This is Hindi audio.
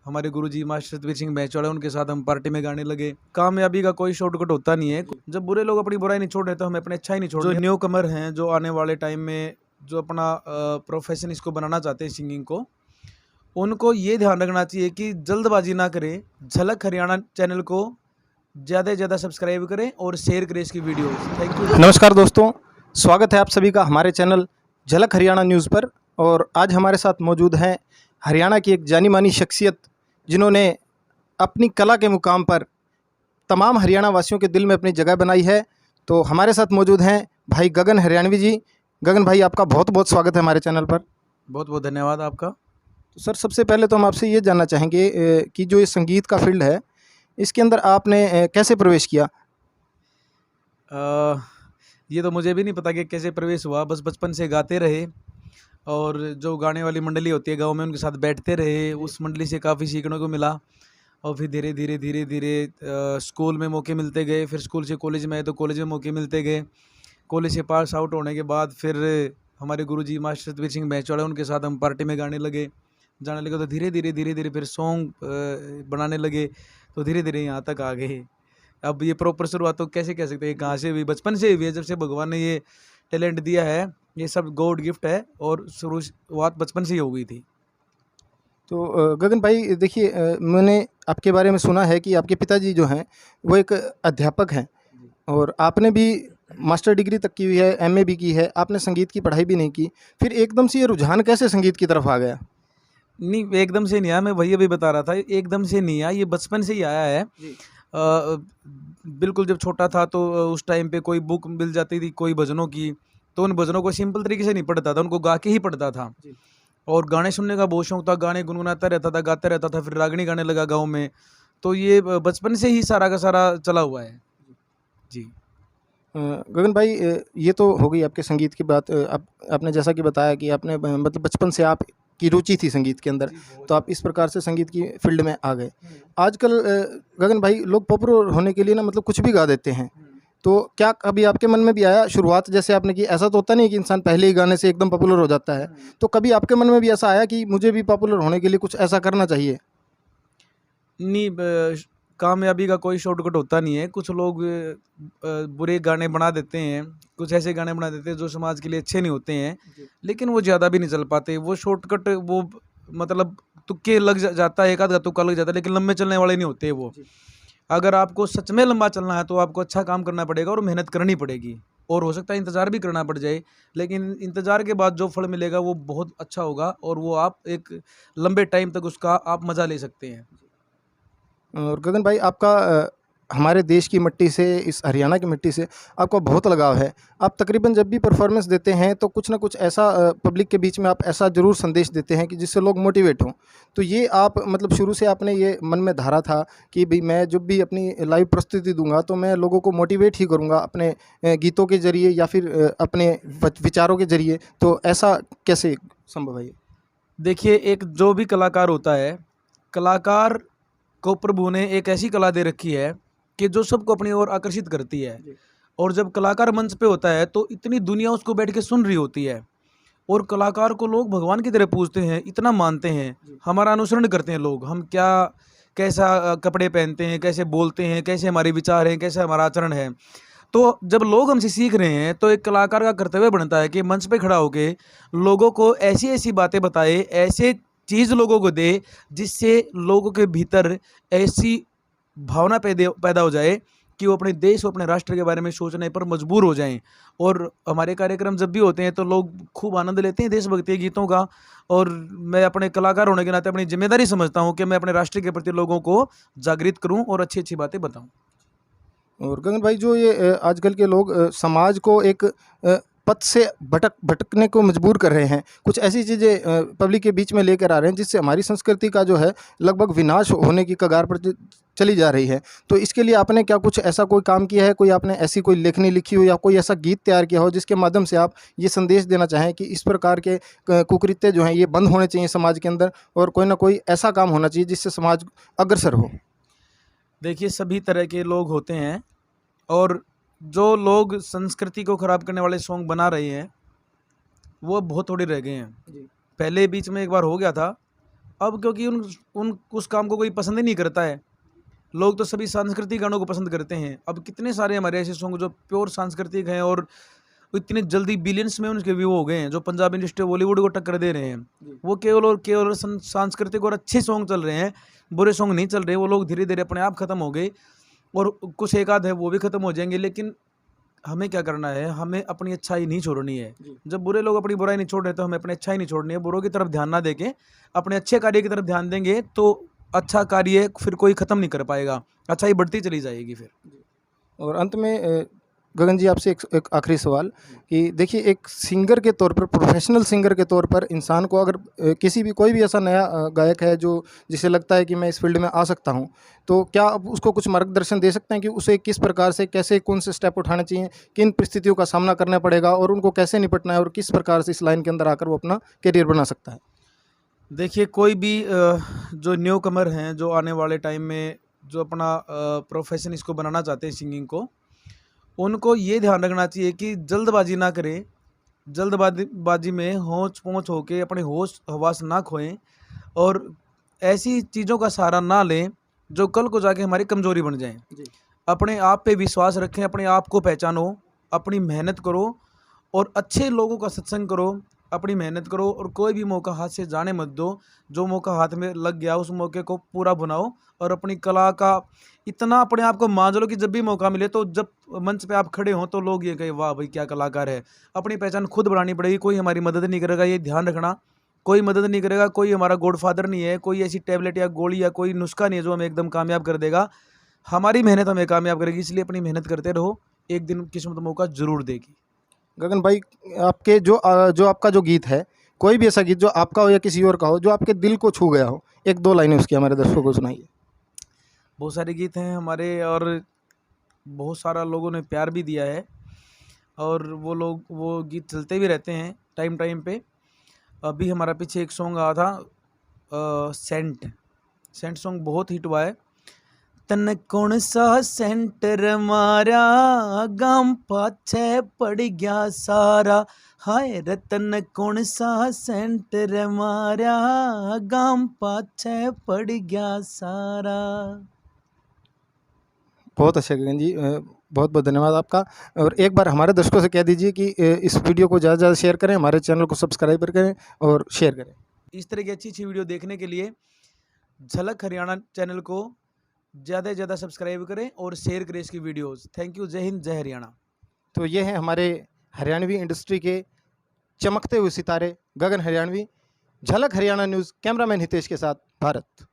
हमारे गुरुजी मास्टर सतवीर सिंह भैंसवाड़ा, उनके साथ हम पार्टी में गाने लगे। कामयाबी का कोई शॉर्टकट होता नहीं है। जब बुरे लोग अपनी बुराई नहीं छोड़ रहे तो हमें अपने अच्छा ही नहीं छोड़। जो न्यू कमर हैं, जो आने वाले टाइम में जो अपना प्रोफेशन इसको बनाना चाहते हैं सिंगिंग को, उनको ये ध्यान रखना चाहिए कि जल्दबाजी ना करें। झलक हरियाणा चैनल को ज़्यादा से ज़्यादा सब्सक्राइब करें और शेयर करें इसकी वीडियोस। Thank you. नमस्कार दोस्तों, स्वागत है आप सभी का हमारे चैनल झलक हरियाणा न्यूज़ पर। और आज हमारे साथ मौजूद हैं हरियाणा की एक जानी मानी शख्सियत, जिन्होंने अपनी कला के मुकाम पर तमाम हरियाणा वासियों के दिल में अपनी जगह बनाई है। तो हमारे साथ मौजूद हैं भाई गगन हरियाणवी जी। गगन भाई, आपका बहुत बहुत स्वागत है हमारे चैनल पर। बहुत बहुत धन्यवाद आपका। तो सर, सबसे पहले तो हम आपसे ये जानना चाहेंगे कि जो ये संगीत का फील्ड है, इसके अंदर आपने कैसे प्रवेश किया? ये तो मुझे भी नहीं पता कि कैसे प्रवेश हुआ। बस बचपन से गाते रहे और जो गाने वाली मंडली होती है गांव में, उनके साथ बैठते रहे। उस मंडली से काफ़ी सीखने को मिला और फिर धीरे धीरे स्कूल में मौके मिलते गए। फिर स्कूल से कॉलेज में आए तो कॉलेज में मौके मिलते गए। कॉलेज से पास आउट होने के बाद फिर हमारे गुरुजी मास्टर सतवीर सिंह भैंसवाड़ा, उनके साथ हम पार्टी में जाने लगे। तो धीरे धीरे फिर सॉन्ग बनाने लगे। तो धीरे धीरे यहाँ तक आ गए। अब ये प्रॉपर शुरुआत तो कैसे कह सकते हैं, कहाँ से हुई? बचपन से हुई है, जब से भगवान ने ये टैलेंट दिया है। ये सब गॉड गिफ्ट है और शुरुआत बचपन से ही हो गई थी। तो गगन भाई देखिए, मैंने आपके बारे में सुना है कि आपके पिताजी जो हैं वो एक अध्यापक हैं और आपने भी मास्टर डिग्री तक की हुई है, एमए भी की है, आपने संगीत की पढ़ाई भी नहीं की। फिर एकदम से ये रुझान कैसे संगीत की तरफ आ गया? नहीं, एकदम से नहीं आया। मैं वही अभी बता रहा था, एकदम से नहीं आया, ये बचपन से ही आया है। बिल्कुल जब छोटा था तो उस टाइम पे कोई बुक मिल जाती थी कोई भजनों की, तो उन भजनों को सिंपल तरीके से नहीं पढ़ता था, उनको गा के ही पढ़ता था। और गाने सुनने का बहुत शौक था, गाने गुनगुनाता रहता था, गाता रहता था। फिर रागनी गाने लगा गाँव में। तो ये बचपन से ही सारा का सारा चला हुआ है जी। गगन भाई, ये तो हो गई आपके संगीत की बात। आपने जैसा कि बताया कि आपने मतलब बचपन से आप की रुचि थी संगीत के अंदर, तो आप इस प्रकार से संगीत की फील्ड में आ गए। आजकल गगन भाई, लोग पॉपुलर होने के लिए ना मतलब कुछ भी गा देते हैं। तो क्या कभी आपके मन में भी आया, शुरुआत जैसे आपने की, ऐसा तो होता नहीं कि इंसान पहले ही गाने से एकदम पॉपुलर हो जाता है, तो कभी आपके मन में भी ऐसा आया कि मुझे भी पॉपुलर होने के लिए कुछ ऐसा करना चाहिए? नहीं, कामयाबी का कोई शॉर्टकट होता नहीं है। कुछ लोग बुरे गाने बना देते हैं, कुछ ऐसे गाने बना देते हैं जो समाज के लिए अच्छे नहीं होते हैं, लेकिन वो ज़्यादा भी नहीं चल पाते। वो शॉर्टकट वो मतलब तुक्के लग जाता है, एक आध का तुक्का लग जाता है, लेकिन लंबे चलने वाले नहीं होते वो। अगर आपको सच में लंबा चलना है तो आपको अच्छा काम करना पड़ेगा और मेहनत करनी पड़ेगी। और हो सकता है इंतज़ार भी करना पड़ जाए, लेकिन इंतज़ार के बाद जो फल मिलेगा वो बहुत अच्छा होगा और वो आप एक लंबे टाइम तक उसका आप मज़ा ले सकते हैं। और गगन भाई, आपका हमारे देश की मिट्टी से, इस हरियाणा की मिट्टी से आपका बहुत लगाव है। आप तकरीबन जब भी परफॉर्मेंस देते हैं तो कुछ ना कुछ ऐसा पब्लिक के बीच में आप ऐसा ज़रूर संदेश देते हैं कि जिससे लोग मोटिवेट हों। तो ये आप मतलब शुरू से आपने ये मन में धारा था कि भाई मैं जब भी अपनी लाइव प्रस्तुति दूंगा तो मैं लोगों को मोटिवेट ही करूंगा अपने गीतों के ज़रिए या फिर अपने विचारों के ज़रिए। तो ऐसा कैसे संभव है ये? देखिए, एक जो भी कलाकार होता है, कलाकार को प्रभु ने एक ऐसी कला दे रखी है कि जो सबको अपनी ओर आकर्षित करती है। और जब कलाकार मंच पे होता है तो इतनी दुनिया उसको बैठ के सुन रही होती है और कलाकार को लोग भगवान की तरह पूजते हैं, इतना मानते हैं, हमारा अनुसरण करते हैं लोग। हम क्या कैसा कपड़े पहनते हैं, कैसे बोलते हैं, कैसे हमारे विचार हैं, कैसे हमारा आचरण है। तो जब लोग हमसे सीख रहे हैं तो एक कलाकार का कर्तव्य बनता है कि मंच पे खड़ा होके लोगों को ऐसी ऐसी बातें बताए, ऐसे चीज़ लोगों को दे जिससे लोगों के भीतर ऐसी भावना पैदा हो जाए कि वो अपने देश और अपने राष्ट्र के बारे में सोचने पर मजबूर हो जाएं। और हमारे कार्यक्रम जब भी होते हैं तो लोग खूब आनंद लेते हैं देशभक्ति गीतों का। और मैं अपने कलाकार होने के नाते अपनी जिम्मेदारी समझता हूं कि मैं अपने राष्ट्र के प्रति लोगों को जागृत करूं और अच्छी अच्छी बातें बताऊं। और गगन भाई, जो ये आजकल के लोग समाज को एक पथ से भटकने को मजबूर कर रहे हैं, कुछ ऐसी चीज़ें पब्लिक के बीच में लेकर आ रहे हैं जिससे हमारी संस्कृति का जो है लगभग विनाश होने की कगार पर चली जा रही है। तो इसके लिए आपने क्या कुछ ऐसा कोई काम किया है? कोई आपने ऐसी कोई लेखनी लिखी हो या कोई ऐसा गीत तैयार किया हो जिसके माध्यम से आप ये संदेश देना चाहें कि इस प्रकार के कुकृत्य जो हैं ये बंद होने चाहिए समाज के अंदर, और कोई ना कोई ऐसा काम होना चाहिए जिससे समाज अग्रसर हो? देखिए, सभी तरह के लोग होते हैं और जो लोग संस्कृति को ख़राब करने वाले सॉन्ग बना रहे हैं वो बहुत थोड़े रह गए हैं। पहले बीच में एक बार हो गया था अब क्योंकि उन उस काम को कोई पसंद ही नहीं करता है। लोग तो सभी सांस्कृतिक गानों को पसंद करते हैं। अब कितने सारे हमारे ऐसे सॉन्ग जो प्योर सांस्कृतिक हैं और इतने जल्दी बिलियंस में उनके व्यू हो गए हैं, जो पंजाब इंडस्ट्री बॉलीवुड को टक्कर दे रहे हैं। वो केवल और केवल सांस्कृतिक और अच्छे सॉन्ग चल रहे हैं, बुरे सॉन्ग नहीं चल रहे। वो लोग धीरे धीरे अपने आप खत्म हो गए और कुछ एक आध है वो भी खत्म हो जाएंगे। लेकिन हमें क्या करना है, हमें अपनी अच्छाई नहीं छोड़नी है। जब बुरे लोग अपनी बुराई नहीं छोड़ रहे तो हमें अपनी अच्छाई नहीं छोड़नी है। बुरों की तरफ ध्यान ना देके अपने अच्छे कार्य की तरफ ध्यान देंगे तो अच्छा कार्य फिर कोई ख़त्म नहीं कर पाएगा, अच्छाई बढ़ती चली जाएगी फिर। और अंत में गगन जी आपसे एक आखिरी सवाल कि देखिए, एक सिंगर के तौर पर, प्रोफेशनल सिंगर के तौर पर इंसान को अगर किसी भी कोई भी ऐसा नया गायक है जो जिसे लगता है कि मैं इस फील्ड में आ सकता हूं, तो क्या आप उसको कुछ मार्गदर्शन दे सकते हैं कि उसे किस प्रकार से, कैसे, कौन से स्टेप उठाने चाहिए, किन परिस्थितियों का सामना करना पड़ेगा और उनको कैसे निपटना है और किस प्रकार से इस लाइन के अंदर आकर वो अपना करियर बना सकता है? देखिए, कोई भी जो न्यू कमर हैं, जो आने वाले टाइम में जो अपना प्रोफेशन इसको बनाना चाहते हैं सिंगिंग को, उनको ये ध्यान रखना चाहिए कि जल्दबाजी ना करें। जल्दबाजी में होच पोंच होके अपने होश हवास ना खोएं और ऐसी चीज़ों का सहारा ना लें जो कल को जाके हमारी कमज़ोरी बन जाएं। अपने आप पे विश्वास रखें, अपने आप को पहचानो, अपनी मेहनत करो और अच्छे लोगों का सत्संग करो, अपनी मेहनत करो और कोई भी मौका हाथ से जाने मत दो। जो मौका हाथ में लग गया उस मौके को पूरा बनाओ और अपनी कला का इतना अपने आप को मान लो कि जब भी मौका मिले तो जब मंच पे आप खड़े हों तो लोग ये कहें वाह भाई क्या कलाकार है। अपनी पहचान खुद बढ़ानी पड़ेगी, कोई हमारी मदद नहीं करेगा, ये ध्यान रखना। कोई मदद नहीं करेगा, कोई हमारा गॉडफादर नहीं है, कोई ऐसी टैबलेट या गोली या कोई नुस्खा नहीं है जो हमें एकदम कामयाब कर देगा। हमारी मेहनत हमें कामयाब करेगी, इसलिए अपनी मेहनत करते रहो, एक दिन किस्मत मौका ज़रूर देगी। गगन भाई, आपके जो आपका जो गीत है, कोई भी ऐसा गीत जो आपका हो या किसी और का हो, जो आपके दिल को छू गया हो, एक दो लाइनें उसकी हमारे दर्शकों को सुनाइए। बहुत सारे गीत हैं हमारे और बहुत सारा लोगों ने प्यार भी दिया है और वो गीत चलते भी रहते हैं टाइम टाइम पे। अभी हमारा पीछे एक सॉन्ग आया था सेंट सॉन्ग बहुत हिट हुआ है। तन कौन सा सेंटर मारा, गाम पाछे पड़ गया सारा, हाय रतन कौन सा सेंटर मारा, गाम पाछे पड़ गया सारा। बहुत अच्छा गगन जी, बहुत बहुत धन्यवाद आपका। और एक बार हमारे दर्शकों से कह दीजिए कि इस वीडियो को ज़्यादा से ज़्यादा शेयर करें, हमारे चैनल को सब्सक्राइब करें और शेयर करें। इस तरह की अच्छी अच्छी वीडियो देखने के लिए झलक हरियाणा चैनल को ज़्यादा से ज़्यादा सब्सक्राइब करें और शेयर करें इसकी वीडियोस। Thank you. जय हिंद, जय हरियाणा। तो ये हैं हमारे हरियाणवी इंडस्ट्री के चमकते हुए सितारे गगन हरियाणवी। झलक हरियाणा न्यूज़, कैमरामैन हितेश के साथ भारत।